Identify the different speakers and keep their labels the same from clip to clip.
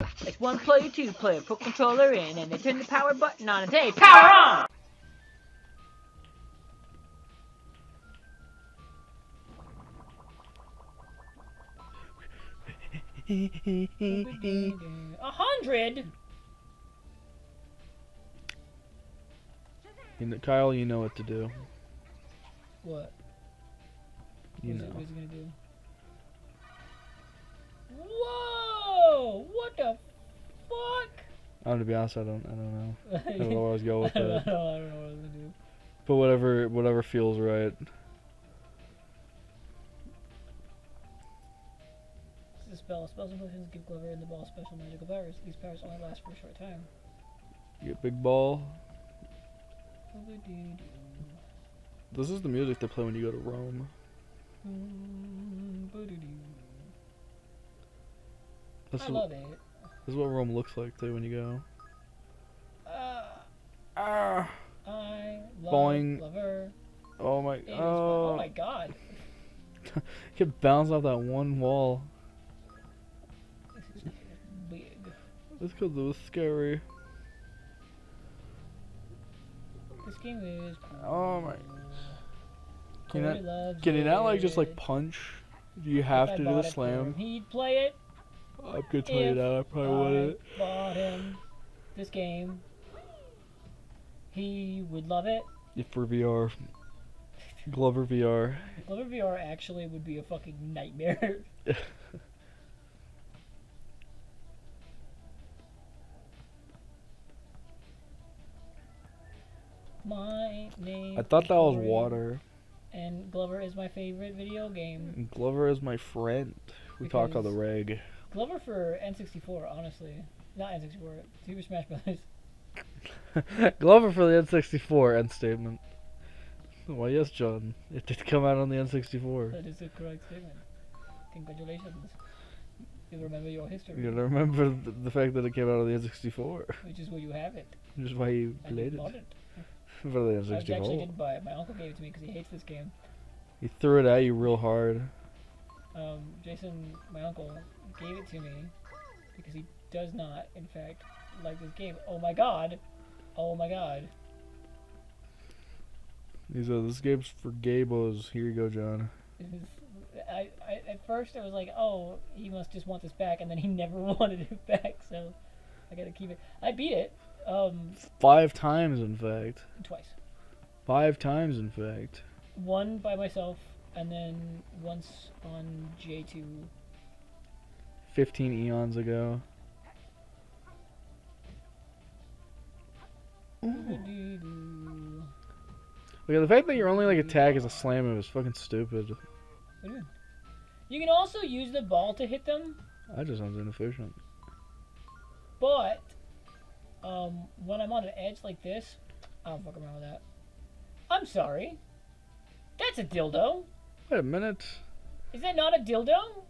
Speaker 1: It's one player, two player, put controller in, and they turn the power button on and say, power on! $100?
Speaker 2: Kyle, you know what to do.
Speaker 1: What?
Speaker 2: You know.
Speaker 1: What's it gonna do? Whoa! What the fuck?
Speaker 2: I'm gonna be honest, I don't know. I don't know where I was going with
Speaker 1: I
Speaker 2: that.
Speaker 1: don't know what I was gonna do.
Speaker 2: But whatever feels right.
Speaker 1: This is a spell. Spells and potions give Glover and the ball special magical powers. These powers only last for a short time.
Speaker 2: You get big ball. This is the music they play when you go to Rome.
Speaker 1: I love it.
Speaker 2: This is what Rome looks like too when you go.
Speaker 1: I love
Speaker 2: Boing.
Speaker 1: Glover.
Speaker 2: Oh my!
Speaker 1: Oh my god!
Speaker 2: Get bounced off that one wall.
Speaker 1: This is big.
Speaker 2: This because it was scary.
Speaker 1: This game is.
Speaker 2: Oh my! Can you
Speaker 1: it.
Speaker 2: not like just like punch? Do you have
Speaker 1: If I
Speaker 2: to do
Speaker 1: bought
Speaker 2: the
Speaker 1: it for
Speaker 2: slam?
Speaker 1: him, he'd play it.
Speaker 2: I'm gonna tell you that I probably wouldn't.
Speaker 1: I bought him this game. He would love it.
Speaker 2: If for VR, Glover VR.
Speaker 1: Glover VR actually would be a fucking nightmare. My name.
Speaker 2: I thought
Speaker 1: is
Speaker 2: that was
Speaker 1: Glory,
Speaker 2: water.
Speaker 1: And Glover is my favorite video game.
Speaker 2: Glover is my friend. We talk on the reg.
Speaker 1: Glover for N64, honestly. Not N64, Super Smash Bros.
Speaker 2: Glover for the N64, end statement. Well, yes, John. It did come out on the N64.
Speaker 1: That is a correct statement. Congratulations. You remember your history.
Speaker 2: You gotta remember the fact that it came out on the N64.
Speaker 1: Which is where you have it.
Speaker 2: Which is why you played it.
Speaker 1: Bought it.
Speaker 2: For the N64.
Speaker 1: I actually didn't buy it. My uncle gave it to me because he hates this game.
Speaker 2: He threw it at you real hard.
Speaker 1: Jason, my uncle, gave it to me because he does not, in fact, like this game. Oh my god! Oh my god!
Speaker 2: He said, "This game's for gaybos. Here you go, John."
Speaker 1: At first I was like, oh, he must just want this back, and then he never wanted it back, so I gotta keep it. I beat it.
Speaker 2: 5 times, in fact.
Speaker 1: Twice.
Speaker 2: 5 times, in fact.
Speaker 1: One by myself, and then once on J2.
Speaker 2: 15 eons ago.
Speaker 1: Ooh.
Speaker 2: Look, the fact that your only like attack is a slam move is fucking stupid.
Speaker 1: What do you mean? You can also use the ball to hit them.
Speaker 2: That just sounds inefficient.
Speaker 1: But when I'm on an edge like this, I don't fuck around with that. I'm sorry. That's a dildo.
Speaker 2: Wait a minute.
Speaker 1: Is that not a dildo?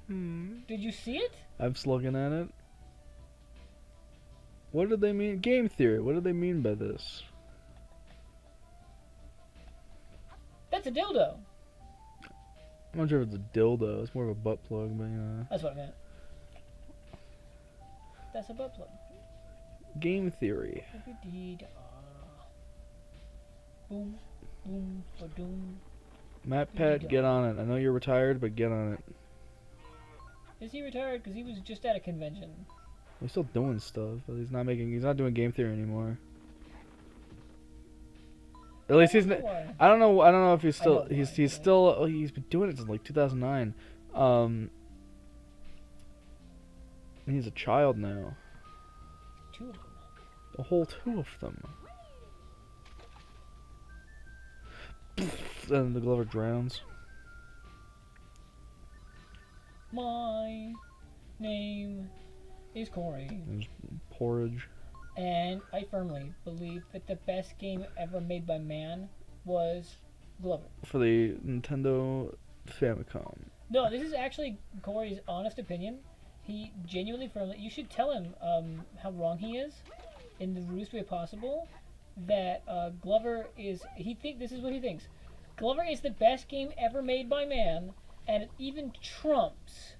Speaker 2: Hmm.
Speaker 1: Did you see it?
Speaker 2: I'm just looking at it. What did they mean? Game theory. What did they mean by this?
Speaker 1: That's a dildo.
Speaker 2: I'm not sure if it's a dildo. It's more of a butt plug, but yeah.
Speaker 1: That's what I meant. That's a butt plug.
Speaker 2: Game theory.
Speaker 1: Boom, boom, ba-doom.
Speaker 2: Matt Pat, get on it. I know you're retired, but get on it.
Speaker 1: Is he retired? Because he was just at a convention.
Speaker 2: He's still doing stuff, but he's not doing game theory anymore. At least he's not, I don't know if he's been doing it since like 2009. And he's a child now.
Speaker 1: 2 of them.
Speaker 2: A whole 2 of them. And the Glover drowns.
Speaker 1: My name is Corey.
Speaker 2: There's porridge.
Speaker 1: And I firmly believe that the best game ever made by man was Glover.
Speaker 2: For the Nintendo Famicom.
Speaker 1: No, this is actually Corey's honest opinion. He genuinely firmly... You should tell him how wrong he is in the rudest way possible. That Glover is... This is what he thinks. Glover is the best game ever made by man, and it even trumps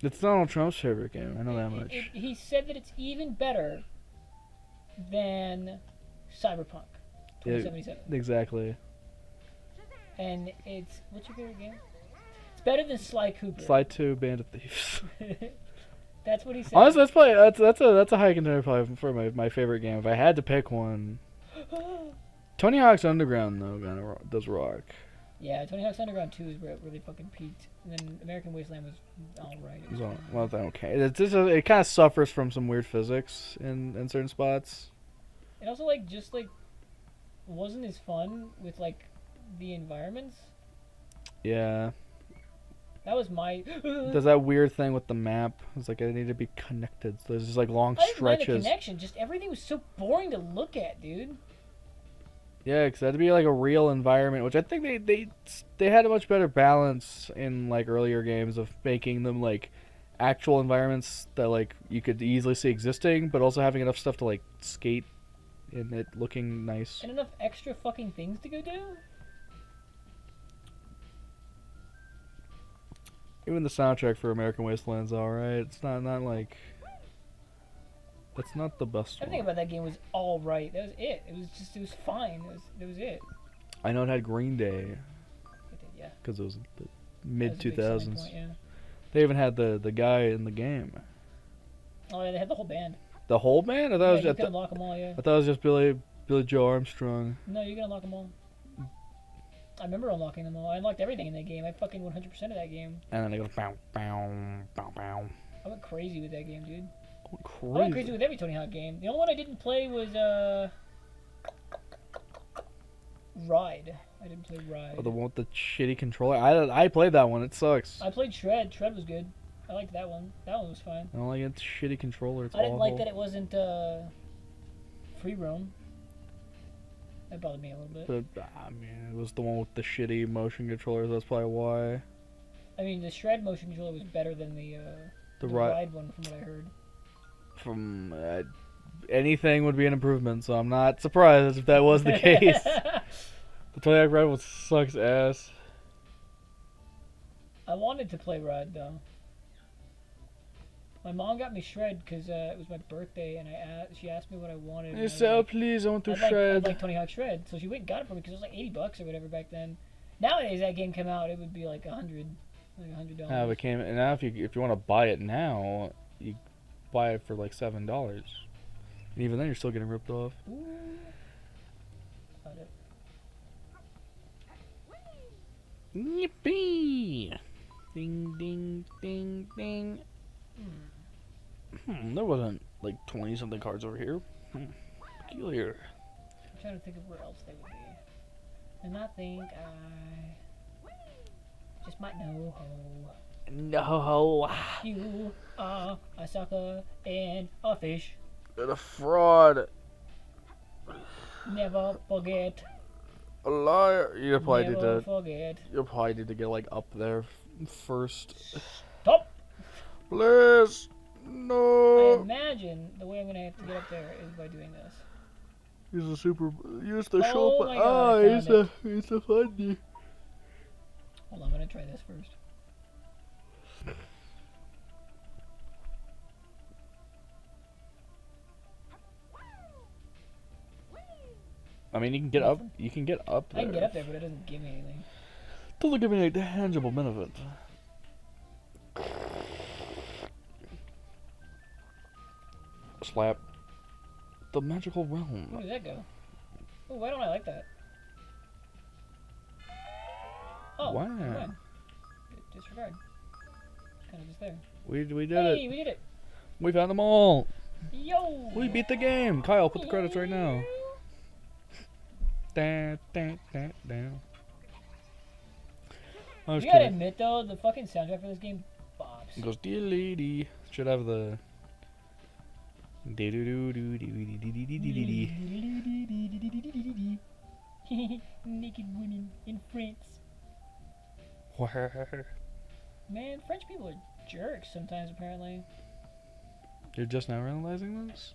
Speaker 2: It's Donald Trump's favorite game. I know that much.
Speaker 1: He said that it's even better than Cyberpunk 2077.
Speaker 2: Exactly.
Speaker 1: And it's what's your favorite game? It's better than Sly Cooper.
Speaker 2: Sly 2, Band of Thieves.
Speaker 1: That's what he said.
Speaker 2: Honestly, that's a high contender probably for my favorite game. If I had to pick one, Tony Hawk's Underground though kind of does rock.
Speaker 1: Yeah, Tony Hawk's Underground 2 is where it really fucking peaked, and then American Wasteland was alright.
Speaker 2: Well, okay. It kind of suffers from some weird physics in certain spots.
Speaker 1: It also just wasn't as fun with the environments.
Speaker 2: Yeah.
Speaker 1: That was my.
Speaker 2: There's that weird thing with the map. It's like I need to be connected. So there's just long
Speaker 1: I didn't mind the
Speaker 2: stretches.
Speaker 1: connection. Just everything was so boring to look at, dude.
Speaker 2: Yeah, because that'd be a real environment, which I think they had a much better balance in earlier games of making them actual environments that you could easily see existing, but also having enough stuff to skate and it looking nice.
Speaker 1: And enough extra fucking things to go do.
Speaker 2: Even the soundtrack for American Wasteland's alright. It's not that's not the best one.
Speaker 1: Everything about that game was alright. That was it. It was fine. That was it.
Speaker 2: I know it had Green Day.
Speaker 1: It did, yeah.
Speaker 2: Because it was the
Speaker 1: That
Speaker 2: mid
Speaker 1: was a big
Speaker 2: 2000s.
Speaker 1: selling point, yeah.
Speaker 2: They even had the guy in the game.
Speaker 1: Oh yeah, they had the whole band.
Speaker 2: The whole band? I thought
Speaker 1: Yeah,
Speaker 2: it was
Speaker 1: you
Speaker 2: just
Speaker 1: can unlock them all, yeah.
Speaker 2: I thought it was just Billy Joe Armstrong.
Speaker 1: No, you can unlock them all. I remember unlocking them all. I unlocked everything in that game. I fucking 100% of that game.
Speaker 2: And then they go bow bow bow bow.
Speaker 1: I went crazy with that game, dude.
Speaker 2: Crazy.
Speaker 1: I went crazy with every Tony Hawk game. The only one I didn't play was Ride. I didn't play Ride.
Speaker 2: Oh, the one with the shitty controller. I played that one. It sucks.
Speaker 1: I played Shred. Shred was good. I liked that one. That one was fine.
Speaker 2: I don't like its shitty controller. It's
Speaker 1: I didn't like
Speaker 2: awful.
Speaker 1: that it wasn't free roam. That bothered me a little bit.
Speaker 2: But I mean, it was the one with the shitty motion controllers. That's probably why.
Speaker 1: I mean, the Shred motion controller was better than the
Speaker 2: Ride
Speaker 1: Ride one, from what I heard.
Speaker 2: from anything would be an improvement. So I'm not surprised if that was the case. The Tony Hawk Ride one sucks ass.
Speaker 1: I wanted to play Ride though. My mom got me Shred because it was my birthday, and she asked me what I wanted.
Speaker 2: You said, "Oh, please, I want to Shred."
Speaker 1: I'd like Tony Hawk Shred, so she went and got it for me because it was like $80 or whatever back then. Nowadays, that game came out, it would be like $100.
Speaker 2: Yeah, but now if you want to buy it now, you buy it for like $7, and even then you're still getting ripped off.
Speaker 1: Ooh. Got it.
Speaker 2: Yippee! Ding ding ding ding. There wasn't like 20 something cards over here. Peculiar.
Speaker 1: I'm trying to think of where else they would be. And I think I just might know ho.
Speaker 2: No.
Speaker 1: You are a sucker and a fish.
Speaker 2: You're a fraud.
Speaker 1: Never forget.
Speaker 2: A liar. You probably
Speaker 1: Never forget.
Speaker 2: You probably need to get like up there first.
Speaker 1: Stop!
Speaker 2: Please.
Speaker 1: I
Speaker 2: No.
Speaker 1: imagine the way I'm gonna have to get up there is by doing this.
Speaker 2: Use the
Speaker 1: Oh
Speaker 2: show.
Speaker 1: my God, I found
Speaker 2: it's a funny.
Speaker 1: Hold on, I'm gonna try this first.
Speaker 2: I mean, you can get up. You can get up there.
Speaker 1: I can get up there, but it doesn't give me anything.
Speaker 2: Doesn't give me any tangible benefit. Slap. The magical realm.
Speaker 1: Where did that go? Oh, why don't I like that? Oh,
Speaker 2: Wow.
Speaker 1: never mind. Disregard. It's kind of just there.
Speaker 2: We did
Speaker 1: Hey,
Speaker 2: it.
Speaker 1: we did it!
Speaker 2: We found them all.
Speaker 1: Yo!
Speaker 2: We beat the game. Kyle, put the credits right now. Da, da, da, da. I was
Speaker 1: You gotta
Speaker 2: kidding.
Speaker 1: admit though, the fucking soundtrack for this game bops.
Speaker 2: It goes, dear lady. Should have the.
Speaker 1: Naked women in France. Man, French people are jerks sometimes, apparently.
Speaker 2: You're just now realizing this?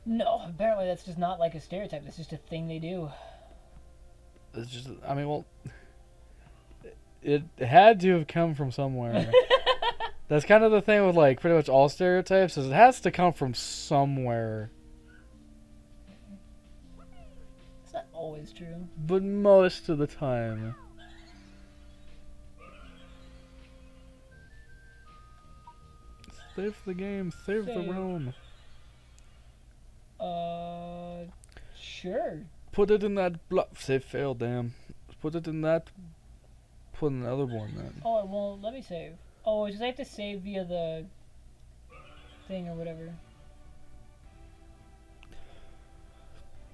Speaker 1: No, apparently that's just not like a stereotype. That's just a thing they do.
Speaker 2: It's just, I mean, well, it had to have come from somewhere. That's kind of the thing with like pretty much all stereotypes is it has to come from somewhere,
Speaker 1: It's not always true.
Speaker 2: but most of the time. Save the game, save the
Speaker 1: Save.
Speaker 2: realm.
Speaker 1: Sure.
Speaker 2: Put it in that block. Save failed, damn. Put it in that. Put in the other one then.
Speaker 1: Oh, well, let me save. Oh, it's just I have to save via the thing or whatever.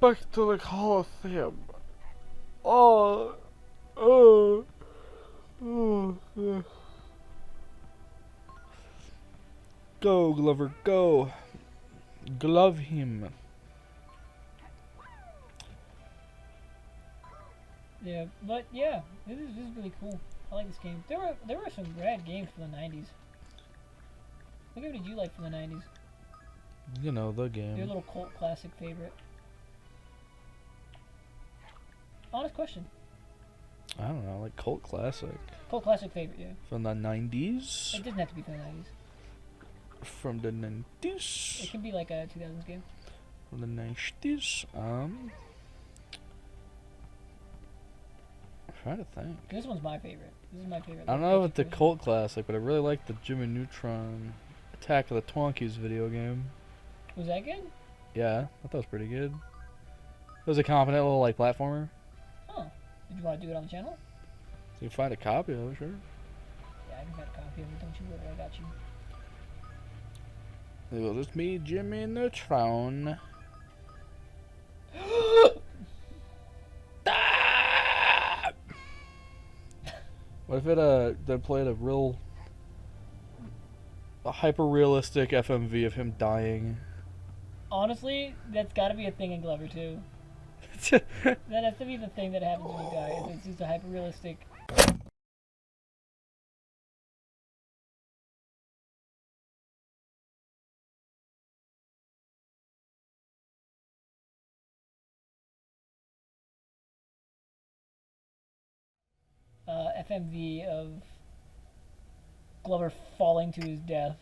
Speaker 2: Back to the Colosseum. Oh. Oh. Oh. Go, Glover, go. Glove him.
Speaker 1: Yeah, but yeah, this is really cool. I like this game. There were some rad games from the 90s. What game did you like from the 90s?
Speaker 2: You know, the
Speaker 1: Your
Speaker 2: game.
Speaker 1: little cult classic favorite. Honest question.
Speaker 2: I don't know, like cult classic.
Speaker 1: Cult classic favorite, yeah.
Speaker 2: From the 90s?
Speaker 1: It doesn't have to be from the 90s.
Speaker 2: From the 90s?
Speaker 1: It can be like a 2000s game.
Speaker 2: From the 90s? I'm trying to think.
Speaker 1: This one's my favorite. This is my favorite.
Speaker 2: I don't know if it's a cult classic, but I really like the Jimmy Neutron Attack of the Twonkies video game.
Speaker 1: Was that good?
Speaker 2: Yeah, I thought it was pretty good. It was a competent little like platformer.
Speaker 1: Oh. Did you want to do it on the channel?
Speaker 2: You can find a copy of it, sure.
Speaker 1: Yeah, I can get a copy of it. Don't you worry, I got you.
Speaker 2: It was just me, Jimmy Neutron. What if it they played a hyper realistic FMV of him dying?
Speaker 1: Honestly, that's got to be a thing in Glover too. That has to be the thing that happens when you die. It's just a hyper realistic. FMV of Glover falling to his death.